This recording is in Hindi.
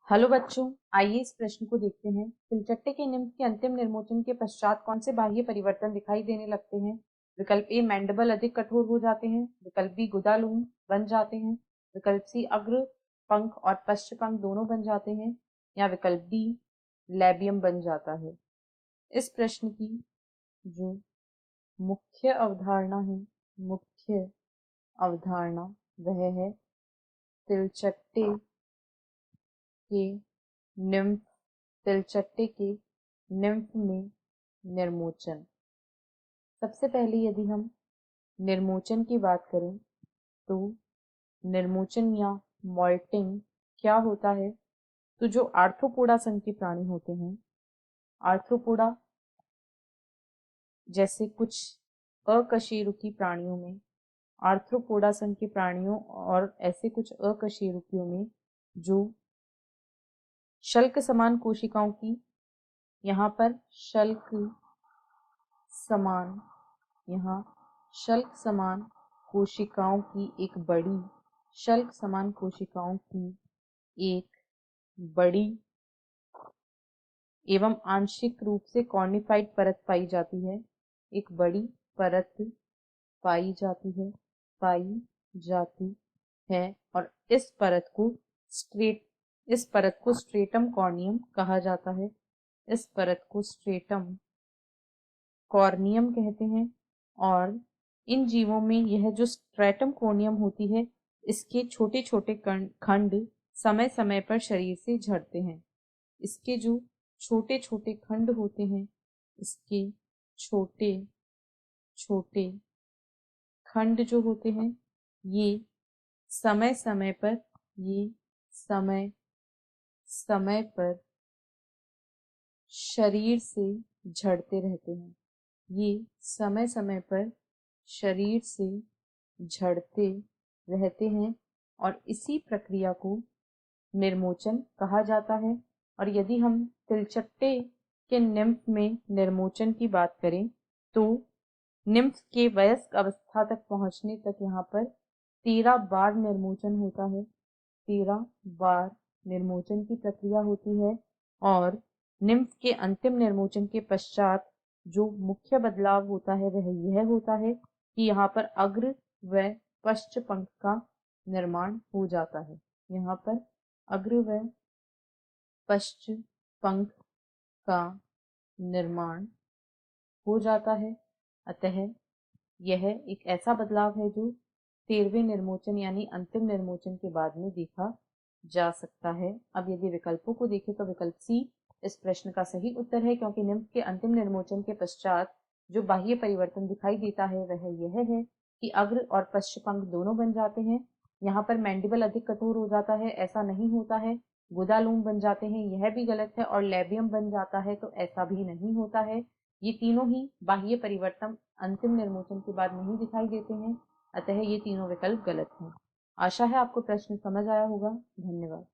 हेलो बच्चों, आइए इस प्रश्न को देखते हैं। तिलचट्टे के निम्न के अंतिम निर्मोचन के पश्चात कौन से बाह्य परिवर्तन दिखाई देने लगते हैं? विकल्प ए मैंडिबल अधिक कठोर हो जाते हैं, विकल्प बी गुदालूम बन जाते हैं, विकल्प सी अग्र पंख और पश्च पंख दोनों बन जाते हैं, या विकल्प डी लैबियम बन जाता है। इस प्रश्न की जो मुख्य अवधारणा है, मुख्य अवधारणा वह है तिलचट्टे के निम्फ तिलचट्टे के निम्फ में निर्मोचन। सबसे पहले यदि हम निर्मोचन की बात करें तो निर्मोचन या मॉल्टिंग क्या होता है? तो जो आर्थ्रोपोडा संघ के प्राणी होते हैं, आर्थ्रोपोडा जैसे कुछ अकशेरुकी प्राणियों में, आर्थ्रोपोडा संघ के प्राणियों और ऐसे कुछ अकशेरुकियों में जो शल्क समान कोशिकाओं की, यहाँ पर शल्क समान, यहाँ शल्क समान कोशिकाओं की एक बड़ी, शल्क समान कोशिकाओं की एक बड़ी एवं आंशिक रूप से कॉर्निफाइड परत पाई जाती है। एक बड़ी परत पाई जाती है और इस परत को स्ट्रेटम कॉर्नियम कहा जाता है। इस परत को स्ट्रेटम कॉर्नियम कहते हैं और इन जीवों में यह जो स्ट्रेटम कॉर्नियम होती है, इसके छोटे छोटे खंड समय समय पर शरीर से झड़ते हैं। इसके जो छोटे छोटे खंड होते हैं, इसके छोटे छोटे खंड जो होते हैं, ये समय समय पर शरीर से झड़ते रहते हैं। ये समय समय पर शरीर से झड़ते रहते हैं और इसी प्रक्रिया को निर्मोचन कहा जाता है। और यदि हम तिलचट्टे के निम्फ में निर्मोचन की बात करें तो निम्फ के वयस्क अवस्था तक पहुंचने तक यहाँ पर 13 बार निर्मोचन होता है। 13 बार निर्मोचन की प्रक्रिया होती है और निम्फ के अंतिम निर्मोचन के पश्चात जो मुख्य बदलाव होता है वह यह होता है कि यहाँ पर अग्र व पश्च पंख का निर्माण हो जाता है। यहाँ पर अग्र व पश्च पंख का निर्माण हो जाता है। अतः यह एक ऐसा बदलाव है जो 13वें निर्मोचन यानी अंतिम निर्मोचन के बाद में देखा जा सकता है। अब यदि विकल्पों को देखें तो विकल्प सी इस प्रश्न का सही उत्तर है, क्योंकि निम्फ के अंतिम निर्मोचन के पश्चात जो बाह्य परिवर्तन दिखाई देता है वह यह है कि अग्र और पश्च पंख दोनों बन जाते हैं। यहाँ पर मैंडिबल अधिक कठोर हो जाता है, ऐसा नहीं होता है। गुदालूम बन जाते हैं, यह भी गलत है। और लैबियम बन जाता है, तो ऐसा भी नहीं होता है। ये तीनों ही बाह्य परिवर्तन अंतिम निर्मोचन के बाद नहीं दिखाई देते हैं, अतः ये तीनों विकल्प गलत हैं। आशा है आपको प्रश्न समझ आया होगा। धन्यवाद।